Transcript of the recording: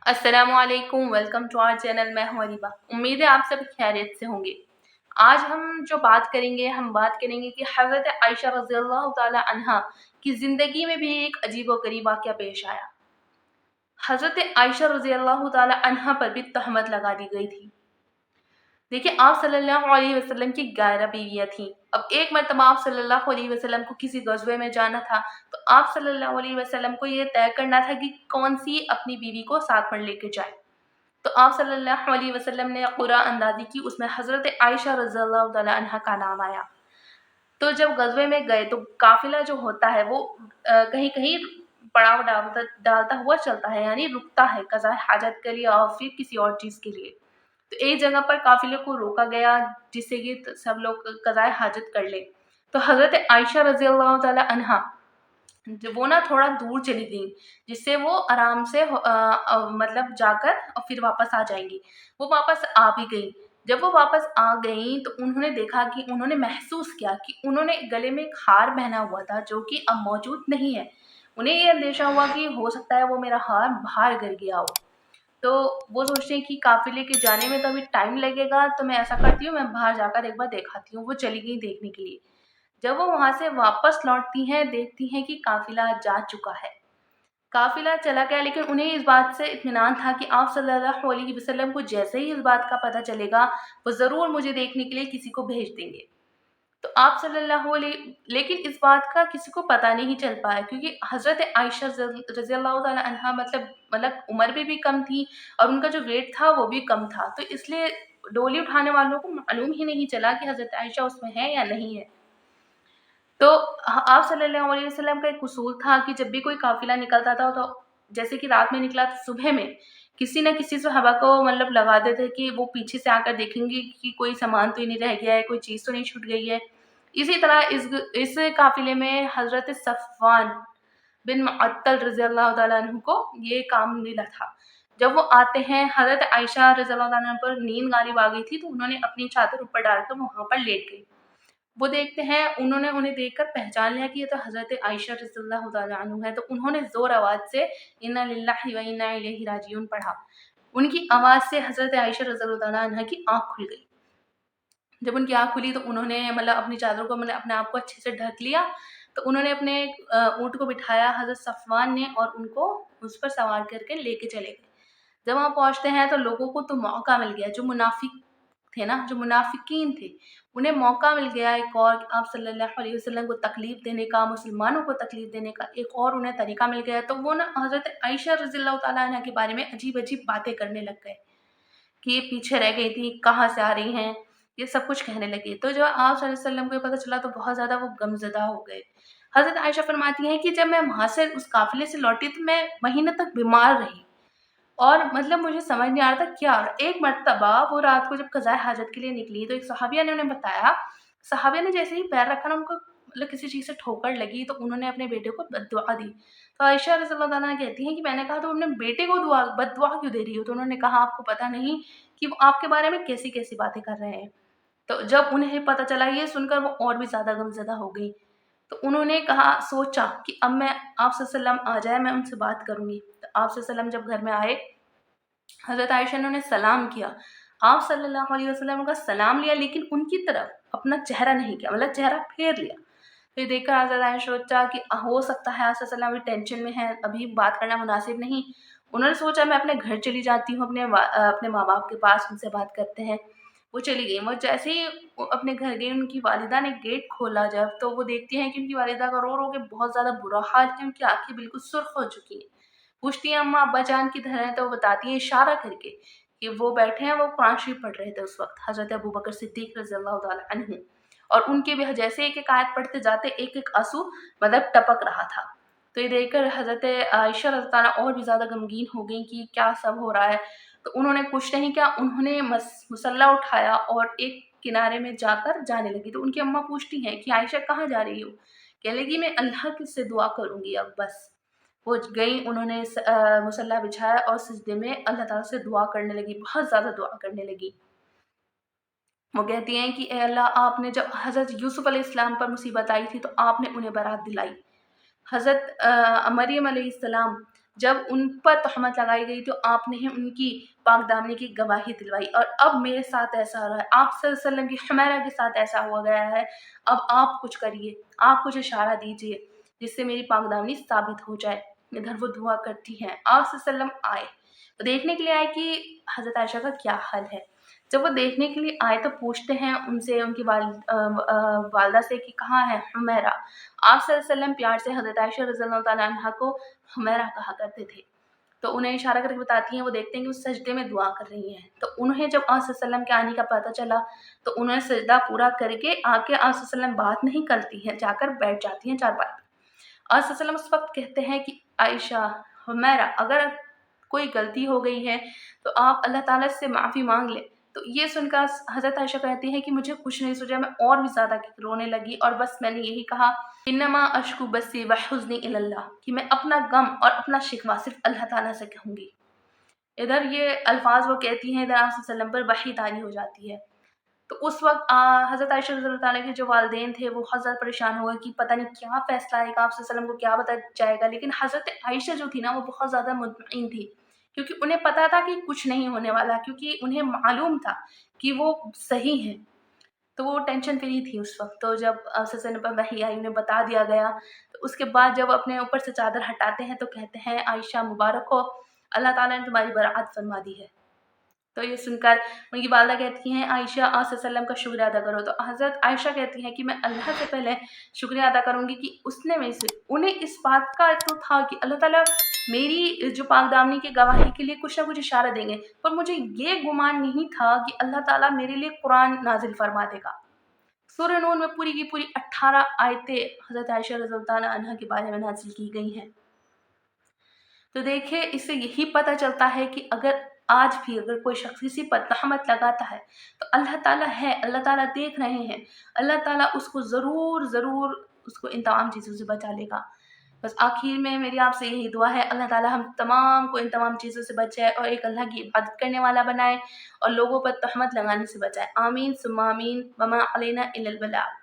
अस्सलामु अलैकुम, welcome to our channel. मैं हूँ अरीबा। उम्मीद है आप सब खैरियत से होंगे। आज हम जो बात करेंगे, हम बात करेंगे कि हज़रत आयशा रज़ियल्लाहु ताला अन्हा की ज़िंदगी में भी एक अजीब-व-गरीब वाक़या पेश आया। हज़रत आयशा रज़ियल्लाहु ताला अन्हा पर भी तहमत लगा दी गई थी। देखिए, आप सल्लल्लाहु अलैहि वसल्लम की 11 बीवियाँ थीं। अब एक मर्तबा आप सल्लल्लाहु अलैहि वसल्लम को किसी ग़ज़वे में जाना था, तो आप सल्लल्लाहु अलैहि वसल्लम को ये तय करना था कि कौन-सी अपनी बीवी को साथ में लेके जाएँ। तो आप सल्लल्लाहु अलैहि वसल्लम ने क़ुरा अंदाज़ी की, उसमें हज़रत आयशा रज़ियल्लाहु तआला अन्हा का नाम आया। तो जब ग़ज़वे में गए तो काफ़िला जो होता है वो कहीं-कहीं पड़ाव डालता डालता हुआ चलता है, यानी रुकता है क़ज़ाए हाजत के लिए और फिर किसी और चीज़ के लिए। तो एक जगह पर काफ़िले को रोका गया जिससे कि सब लोग क़ज़ाए हाजत कर लें। तो हज़रत आयशा रज़ियल्लाहु तआला अन्हा जब वो ना थोड़ा दूर चली गईं, जिससे वो आराम से मतलब जाकर और फिर वापस आ जाएँगी। वो वापस आ भी गईं। जब वो वापस आ गईं तो उन्होंने देखा कि उन्होंने महसूस किया कि उन्होंने गले में एक हार पहना हुआ था जो कि अब मौजूद नहीं है। उन्हें ये अंदेशा हुआ कि हो सकता है वो मेरा हार बाहर गिर गया हो। तो वो सोचते हैं कि काफ़िले के जाने में तो अभी टाइम लगेगा, तो मैं ऐसा करती हूँ, मैं बाहर जाकर एक बार देख आती हूँ। वो चली गईं देखने के लिए। जब वो वहाँ से वापस लौटती हैं, देखती हैं कि काफ़िला जा चुका है। काफ़िला चला गया, लेकिन उन्हें इस बात से इत्मीनान था कि आप सल्लल्लाहु अलैहि वसल्लम को जैसे ही इस बात का पता चलेगा, वो ज़रूर मुझे देखने के लिए किसी को भेज देंगे। तो आप सल्लल्लाहु अलैहि लेकिन इस बात का किसी को पता नहीं चल पाया क्योंकि हज़रत आयशा रज़ियल्लाहु ताला अन्हा मतलब उम्र में भी कम थी और उनका जो वेट था वो भी कम था। तो इसलिए डोली उठाने वालों को मालूम ही नहीं चला कि हज़रत आयशा उसमें है या नहीं है। तो आप सल्लल्लाहु अलैहि वसल्लम का एक उसूल था कि जब भी कोई काफ़िला निकलता था तो जैसे कि रात में निकला तो सुबह में किसी न किसी सहाबा को मतलब लगा देते कि वो पीछे से आकर देखेंगे कि कोई सामान तो ही नहीं रह गया है, कोई चीज़ तो नहीं छूट गई है। इसी तरह इस काफ़िले में हज़रत सफ़वान बिन मुअत्तल रज़ियल्लाहु ताला अन्हु को ये काम मिला था। जब वो आते हैं, हज़रत आयशा रज़ियल्लाहु ताला अन्हा पर नींद गालिब आ गई थी, तो उन्होंने अपनी चादर ऊपर डालकर वहाँ पर लेट गईं। वो देखते हैं, उन्होंने उन्हें देखकर पहचान लिया कि ये तो हज़रत आयशा रज़ियल्लाहु ताला अन्हु है, तो उन्होंने ज़ोर आवाज़ से इन्ना लिल्लाहि व इन्ना इलैहि राजिऊन पढ़ा। उनकी आवाज़ से हज़रत आयशा रज़ियल्लाहु ताला अन्हा की आँख खुल गई। जब उनकी आँख खुली तो उन्होंने मतलब अपनी चादरों को मतलब अपने आप को अच्छे से ढक लिया, तो उन्होंने अपने ऊँट को बिठाया हज़रत सफ़वान ने और उनको उस पर सवार करके लेके चले गए। जब वहाँ पहुँचते हैं तो लोगों को तो मौका मिल गया, जो मुनाफ़िक थे ना, जो मुनाफ़िकीन थे, उन्हें मौका मिल गया एक और कि आप सल्लल्लाहु अलैहि वसल्लम को तकलीफ़ देने का, मुसलमानों को तकलीफ़ देने का एक और उन्हें तरीका मिल गया। तो वो ना हज़रत आयशा रज़ियल्लाहु ताला अन्हा के बारे में अजीब-अजीब बातें करने लग गए कि ये पीछे रह गई थी, कहाँ से आ रही हैं, ये सब कुछ कहने लगे। तो जब आप सल्लल्लाहु अलैहि वसल्लम को ये पता चला तो बहुत ज़्यादा वो गमज़दा हो गए। हज़रत आयशा फ़रमाती हैं कि जब मैं वहाँ से उस काफ़िले से लौटी तो मैं महीने तक बीमार रही। और मतलब मुझे समझ नहीं आ रहा था क्या हो रहा है। एक मर्तबा वो रात को जब क़ज़ाए हाजत के लिए निकली तो एक सहाबिया ने उन्हें बताया, सहाबिया ने जैसे ही पैर रखा ना उनको मतलब किसी चीज़ से ठोकर लगी तो उन्होंने अपने बेटे को बद्दुआ दी। तो आयशा रज़ियल्लाहु अन्हा कहती हैं कि मैंने कहा तुम अपने बेटे को बद्दुआ क्यों दे रही हो? तो उन्होंने कहा आपको पता नहीं कि वो आपके बारे में कैसी-कैसी बातें कर रहे हैं। तो जब उन्हें पता चला ये सुनकर वो और भी ज़्यादा गमज़दा हो गई। तो उन्होंने कहा सोचा कि अब मैं आप सल्लल्लाहु अलैहि वसल्लम आ जाए मैं उनसे बात करूँगी। तो आप सल्लल्लाहु अलैहि वसल्लम जब घर में आए, हज़रत आयशा ने उन्हें सलाम किया। आप सल्लल्लाहु अलैहि वसल्लम का सलाम लिया लेकिन उनकी तरफ अपना चेहरा नहीं किया, मतलब चेहरा फेर लिया। तो ये देखकर हज़रत आयशा सोचा कि हो सकता है आप सल्लल्लाहु अलैहि वसल्लम अभी टेंशन में हैं, अभी बात करना मुनासिब नहीं। उन्होंने सोचा मैं अपने घर चली जाती हूँ, अपने माँ-बाप के पास उनसे बात करते हैं। वो चली गई। वो जैसे ही वो अपने घर गई उनकी वालिदा ने गेट खोला जब, तो वो देखती हैं कि उनकी वालिदा का रो-रो के बहुत ज़्यादा बुरा हाल है, उनकी आँखें बिल्कुल सुर्ख़ हो चुकी हैं। पूछती हैं अम्मा अब्बाजान किधर हैं? तो वो बताती हैं इशारा करके कि वो बैठे हैं, वो कुरान शरीफ पढ़ रहे थे उस वक़्त, हज़रत अबू बकर सिद्दीक़ रज़ियल्लाहु ताला अन्हु। और उनके भी जैसे एक-एक आयत पढ़ते जाते एक-एक आँसू मतलब टपक रहा था। तो ये देखकर हज़रत आयशा रज़ियल्लाहु ताला और भी ज़्यादा गमगीन हो गईं कि क्या सब हो रहा है। तो उन्होंने कुछ नहीं किया, उन्होंने मुसल्ला उठाया और एक किनारे में जाकर जाने लगी। तो उनकी अम्मा पूछती हैं कि आयशा कहाँ जा रही हो? कहने लगी मैं अल्लाह की से दुआ करूँगी अब बस। वो गईं, उन्होंने मुसल्ला बिछाया और सिजदे में अल्लाह ताला से दुआ करने लगी, बहुत ज़्यादा दुआ करने लगी। वो कहती हैं कि ए अल्लाह आपने जब हज़रत यूसुफ़ अलैहिस्सलाम पर मुसीबत आई थी तो आपने उन्हें बारात दिलाई। हज़रत मरियम अलैहिस्सलाम جب ان پر تہمت لگائی گئی تو آپ نے ہی ان کی پاک دامنی کی گواہی دلوائی، اور اب میرے ساتھ ایسا ہو رہا ہے، آپ صلی اللہ علیہ وسلم کی حمیرہ کے ساتھ ایسا ہوا گیا ہے، اب آپ کچھ کریے، آپ کچھ اشارہ دیجیے جس سے میری پاک دامنی ثابت ہو جائے۔ ادھر وہ دعا کرتی ہیں، آپ صلی اللہ علیہ وسلم آئے، وہ دیکھنے کے لیے آئے کہ حضرت عائشہ کا کیا حال ہے۔ جب وہ دیکھنے کے لیے آئے تو پوچھتے ہیں ان سے، ان کی والدہ سے کہ کہاں ہے حمیرہ۔ آپ صلی اللہ علیہ وسلم پیار سے حضرت عائشہ رضی اللہ تعالیٰ عنہا کو حمیرہ کہا کرتے تھے، تو انہیں اشارہ کر کے بتاتی ہیں، وہ دیکھتے ہیں کہ وہ سجدے میں دعا کر رہی ہیں، تو انہیں جب آپ صلی اللہ علیہ وسلم کے آنے کا پتہ چلا تو انہوں نے سجدہ پورا کر کے آ کے آپ صلی اللہ علیہ وسلم بات نہیں کرتی ہیں، جا کر بیٹھ جاتی ہیں چارپائی پر۔ آپ صلی اللہ علیہ وسلم اس وقت کہتے ہیں کہ عائشہ، حمیرہ، اگر کوئی غلطی ہو گئی ہے تو آپ اللہ تعالیٰ سے معافی مانگ لیں۔ تو یہ سن کر حضرت عائشہ کہتی ہیں کہ مجھے کچھ نہیں سوچا، میں اور بھی زیادہ رونے لگی، اور بس میں نے یہی کہا انما اشکو بسی وحزنی الی اللہ، کہ میں اپنا غم اور اپنا شکوہ صرف اللہ تعالیٰ سے کہوں گی۔ ادھر یہ الفاظ وہ کہتی ہیں، ادھر آپ صلی اللہ علیہ وسلم پر وحی طاری ہو جاتی ہے۔ تو اس وقت حضرت عائشہ رضی اللہ تعالیٰ کے جو والدین تھے وہ بہت زیادہ پریشان ہوئے کہ پتہ نہیں کیا فیصلہ آئے گا، آپ صلی اللہ علیہ وسلم کو کیا بتا جائے گا، لیکن حضرت عائشہ جو تھی نا وہ بہت زیادہ مطمئن تھی، کیونکہ انہیں پتا تھا کہ کچھ نہیں ہونے والا، کیونکہ انہیں معلوم تھا کہ وہ صحیح ہیں، تو وہ ٹینشن فری تھی اس وقت۔ تو جب صلی اللہ علیہ وسلم پر وحی آئی، انہیں بتا دیا گیا، تو اس کے بعد جب اپنے اوپر سے چادر ہٹاتے ہیں تو کہتے ہیں عائشہ مبارک ہو، اللہ تعالیٰ نے تمہاری برات فرما دی ہے۔ تو یہ سن کر ان کی والدہ کہتی ہیں عائشہ آپ صلی اللہ علیہ وسلم کا شکریہ ادا کرو، تو حضرت عائشہ کہتی ہیں کہ میں اللہ سے پہلے شکریہ ادا کروں گی کہ اس نے میرے سے، انہیں اس بات کا تو تھا کہ اللہ تعالیٰ میری جو پاک دامنی کی گواہی کے لیے کچھ نہ کچھ اشارہ دیں گے، پر مجھے یہ گمان نہیں تھا کہ اللہ تعالیٰ میرے لیے قرآن نازل فرما دے گا۔ سورہ نور میں پوری کی پوری 18 آیتیں حضرت عائشہ رضی اللہ تعالیٰ عنہا کے بارے میں نازل کی گئی ہیں۔ تو دیکھیں اس سے یہی پتہ چلتا ہے کہ اگر آج بھی اگر کوئی شخص کسی پر تہمت لگاتا ہے تو اللہ تعالیٰ ہے، اللہ تعالیٰ دیکھ رہے ہیں، اللہ تعالیٰ اس کو ضرور ضرور اس کو ان تمام چیزوں سے بچا لے گا۔ بس آخر میں میری آپ سے یہی دعا ہے، اللہ تعالیٰ ہم تمام کو ان تمام چیزوں سے بچائے اور ایک اللہ کی عبادت کرنے والا بنائے اور لوگوں پر تہمت لگانے سے بچائے۔ آمین ثم آمین، وما علینا الا البلاغ۔